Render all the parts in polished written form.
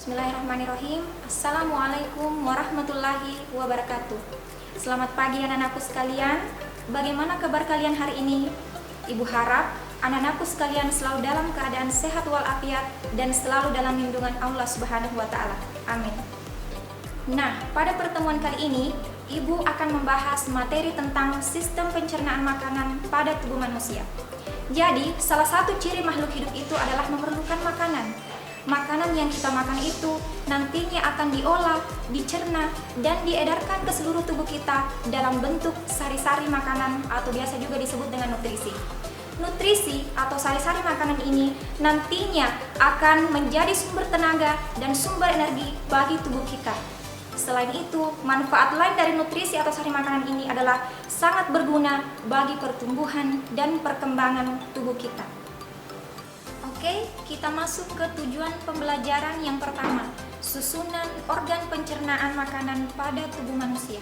Bismillahirrahmanirrahim. Assalamualaikum warahmatullahi wabarakatuh. Selamat pagi anak-anakku sekalian. Bagaimana kabar kalian hari ini? Ibu harap anak-anakku sekalian selalu dalam keadaan sehat walafiat dan selalu dalam lindungan Allah Subhanahu wa taala. Amin. Nah, pada pertemuan kali ini, Ibu akan membahas materi tentang sistem pencernaan makanan pada tubuh manusia. Jadi, salah satu ciri makhluk hidup itu adalah memerlukan makanan. Makanan yang kita makan itu nantinya akan diolah, dicerna, dan diedarkan ke seluruh tubuh kita dalam bentuk sari-sari makanan atau biasa juga disebut dengan nutrisi. Nutrisi atau sari-sari makanan ini nantinya akan menjadi sumber tenaga dan sumber energi bagi tubuh kita. Selain itu, manfaat lain dari nutrisi atau sari makanan ini adalah sangat berguna bagi pertumbuhan dan perkembangan tubuh kita. Oke, kita masuk ke tujuan pembelajaran yang pertama, susunan organ pencernaan makanan pada tubuh manusia.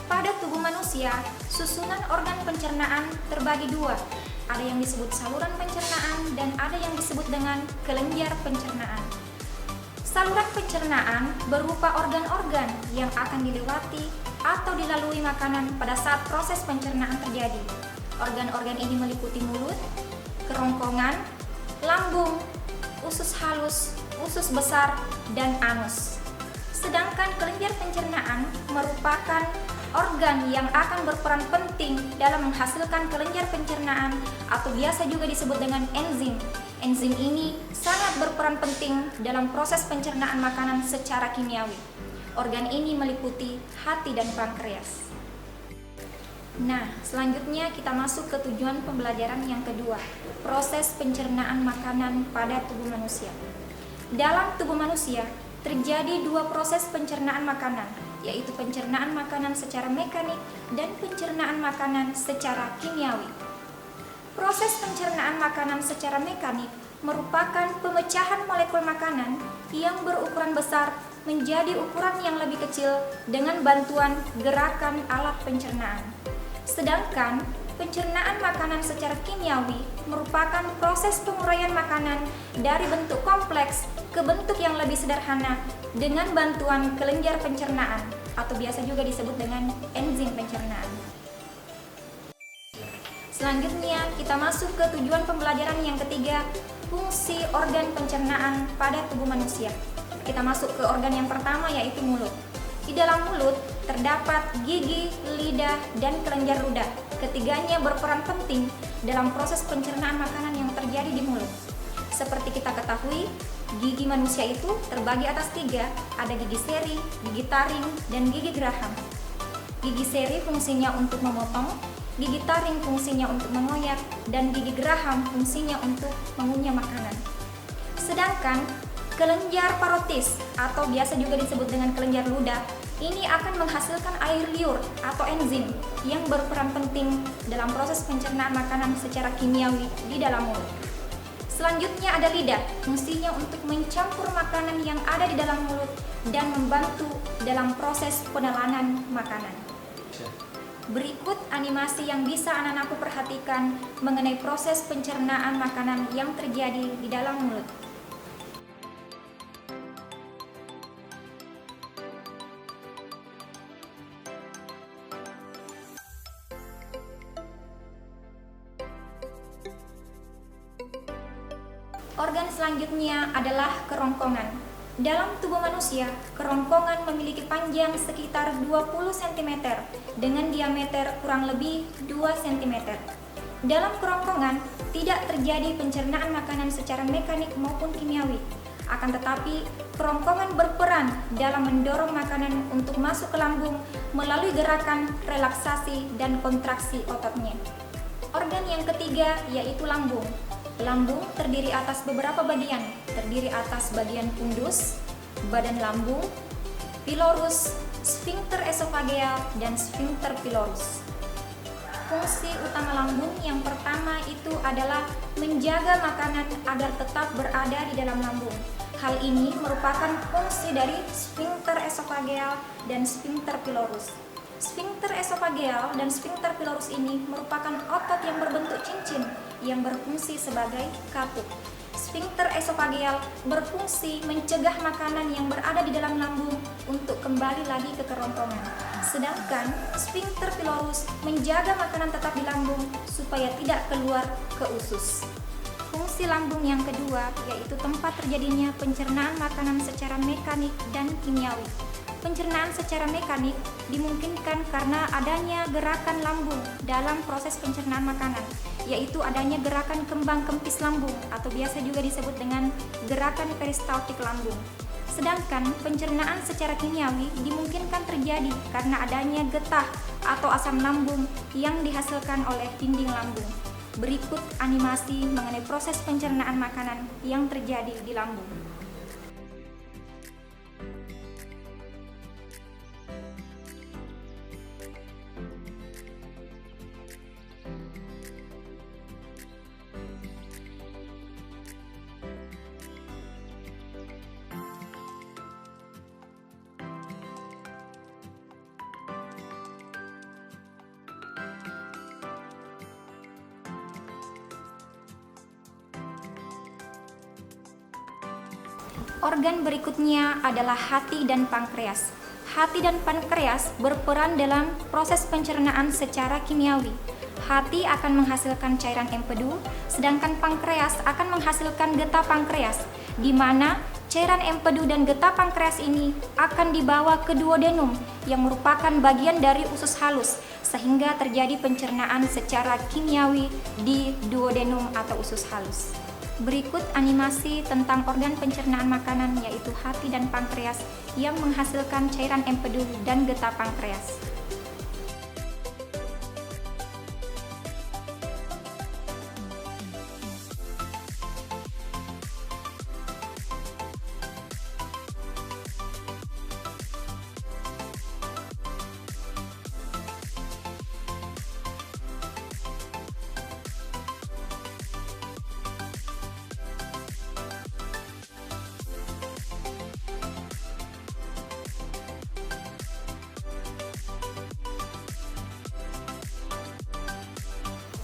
Pada tubuh manusia, susunan organ pencernaan terbagi dua. Ada yang disebut saluran pencernaan dan ada yang disebut dengan kelenjar pencernaan. Saluran pencernaan berupa organ-organ yang akan dilewati atau dilalui makanan pada saat proses pencernaan terjadi. Organ-organ ini meliputi mulut, kerongkongan, lambung, usus halus, usus besar, dan anus. Sedangkan kelenjar pencernaan merupakan organ yang akan berperan penting dalam menghasilkan kelenjar pencernaan atau biasa juga disebut dengan enzim. Enzim ini sangat berperan penting dalam proses pencernaan makanan secara kimiawi. Organ ini meliputi hati dan pankreas. Nah, selanjutnya kita masuk ke tujuan pembelajaran yang kedua, proses pencernaan makanan pada tubuh manusia. Dalam tubuh manusia, terjadi dua proses pencernaan makanan, yaitu pencernaan makanan secara mekanik dan pencernaan makanan secara kimiawi. Proses pencernaan makanan secara mekanik merupakan pemecahan molekul makanan yang berukuran besar menjadi ukuran yang lebih kecil dengan bantuan gerakan alat pencernaan. Sedangkan pencernaan makanan secara kimiawi merupakan proses penguraian makanan dari bentuk kompleks ke bentuk yang lebih sederhana dengan bantuan kelenjar pencernaan atau biasa juga disebut dengan enzim pencernaan. Selanjutnya kita masuk ke tujuan pembelajaran yang ketiga, fungsi organ pencernaan pada tubuh manusia. Kita masuk ke organ yang pertama yaitu mulut. Di dalam mulut terdapat gigi, lidah, dan kelenjar ludah. Ketiganya berperan penting dalam proses pencernaan makanan yang terjadi di mulut. Seperti kita ketahui, gigi manusia itu terbagi atas tiga, ada gigi seri, gigi taring, dan gigi geraham. Gigi seri fungsinya untuk memotong, gigi taring fungsinya untuk mengoyak, dan gigi geraham fungsinya untuk mengunyah makanan. Sedangkan kelenjar parotis atau biasa juga disebut dengan kelenjar ludah ini akan menghasilkan air liur atau enzim yang berperan penting dalam proses pencernaan makanan secara kimiawi di dalam mulut. Selanjutnya ada lidah, fungsinya untuk mencampur makanan yang ada di dalam mulut dan membantu dalam proses penelanan makanan. Berikut animasi yang bisa anak-anakku perhatikan mengenai proses pencernaan makanan yang terjadi di dalam mulut. Organ selanjutnya adalah kerongkongan. Dalam tubuh manusia, kerongkongan memiliki panjang sekitar 20 cm dengan diameter kurang lebih 2 cm. Dalam kerongkongan tidak terjadi pencernaan makanan secara mekanik maupun kimiawi. Akan tetapi, kerongkongan berperan dalam mendorong makanan untuk masuk ke lambung melalui gerakan relaksasi dan kontraksi ototnya. Organ yang ketiga yaitu lambung. Lambung terdiri atas beberapa bagian, terdiri atas bagian fundus, badan lambung, pilorus, sfinkter esofageal, dan sfinkter pilorus. Fungsi utama lambung yang pertama itu adalah menjaga makanan agar tetap berada di dalam lambung. Hal ini merupakan fungsi dari sfinkter esofageal dan sfinkter pilorus. Sfinkter esofageal dan sfinkter pilorus ini merupakan otot yang berbentuk cincin yang berfungsi sebagai katup. Sfinkter esofageal berfungsi mencegah makanan yang berada di dalam lambung untuk kembali lagi ke kerongkongan. Sedangkan sfinkter pylorus menjaga makanan tetap di lambung supaya tidak keluar ke usus. Fungsi lambung yang kedua yaitu tempat terjadinya pencernaan makanan secara mekanik dan kimiawi. Pencernaan secara mekanik dimungkinkan karena adanya gerakan lambung dalam proses pencernaan makanan, yaitu adanya gerakan kembang kempis lambung atau biasa juga disebut dengan gerakan peristaltik lambung. Sedangkan pencernaan secara kimiawi dimungkinkan terjadi karena adanya getah atau asam lambung yang dihasilkan oleh dinding lambung. Berikut animasi mengenai proses pencernaan makanan yang terjadi di lambung. Organ berikutnya adalah hati dan pankreas. Hati dan pankreas berperan dalam proses pencernaan secara kimiawi. Hati akan menghasilkan cairan empedu, sedangkan pankreas akan menghasilkan getah pankreas, di mana cairan empedu dan getah pankreas ini akan dibawa ke duodenum yang merupakan bagian dari usus halus, sehingga terjadi pencernaan secara kimiawi di duodenum atau usus halus. Berikut animasi tentang organ pencernaan makanan yaitu hati dan pankreas yang menghasilkan cairan empedu dan getah pankreas.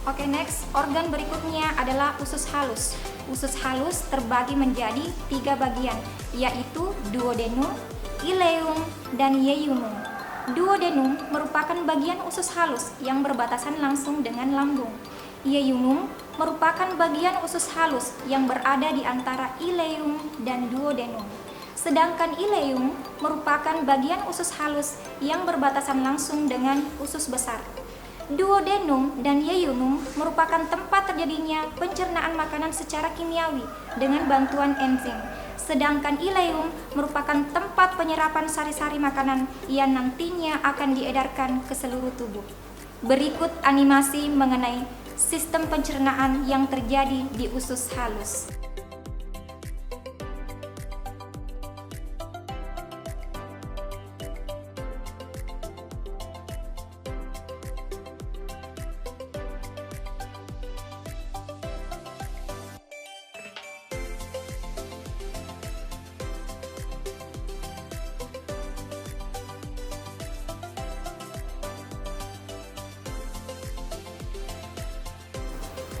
Oke, next, organ berikutnya adalah usus halus. Usus halus terbagi menjadi 3 bagian, yaitu duodenum, ileum, dan yeyunum. Duodenum merupakan bagian usus halus yang berbatasan langsung dengan lambung. Yeyunum merupakan bagian usus halus yang berada di antara ileum dan duodenum. Sedangkan ileum merupakan bagian usus halus yang berbatasan langsung dengan usus besar. Duodenum dan yeyunum merupakan tempat terjadinya pencernaan makanan secara kimiawi dengan bantuan enzim. Sedangkan ileum merupakan tempat penyerapan sari-sari makanan yang nantinya akan diedarkan ke seluruh tubuh. Berikut animasi mengenai sistem pencernaan yang terjadi di usus halus.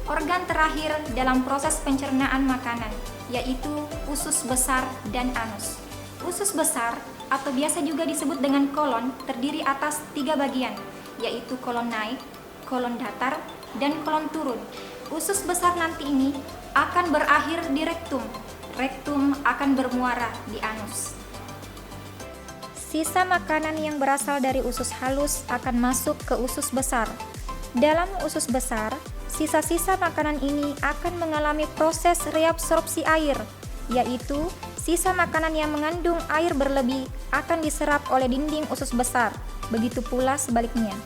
Organ terakhir dalam proses pencernaan makanan yaitu usus besar dan anus. Usus besar atau biasa juga disebut dengan kolon terdiri atas 3 bagian, yaitu kolon naik, kolon datar, dan kolon turun. Usus besar nanti ini akan berakhir di rektum. Rektum akan bermuara di anus. Sisa makanan yang berasal dari usus halus akan masuk ke usus besar. Dalam usus besar, sisa-sisa makanan ini akan mengalami proses reabsorpsi air, yaitu sisa makanan yang mengandung air berlebih akan diserap oleh dinding usus besar, begitu pula sebaliknya.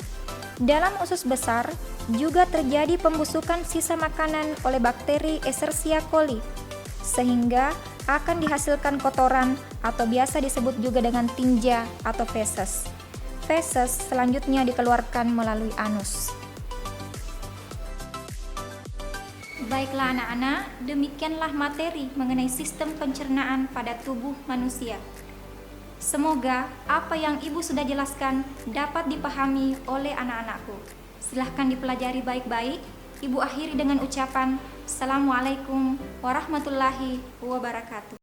Dalam usus besar juga terjadi pembusukan sisa makanan oleh bakteri Escherichia coli, sehingga akan dihasilkan kotoran atau biasa disebut juga dengan tinja atau feses. Feses selanjutnya dikeluarkan melalui anus. Baiklah anak-anak, demikianlah materi mengenai sistem pencernaan pada tubuh manusia. Semoga apa yang Ibu sudah jelaskan dapat dipahami oleh anak-anakku. Silahkan dipelajari baik-baik. Ibu akhiri dengan ucapan Assalamualaikum warahmatullahi wabarakatuh.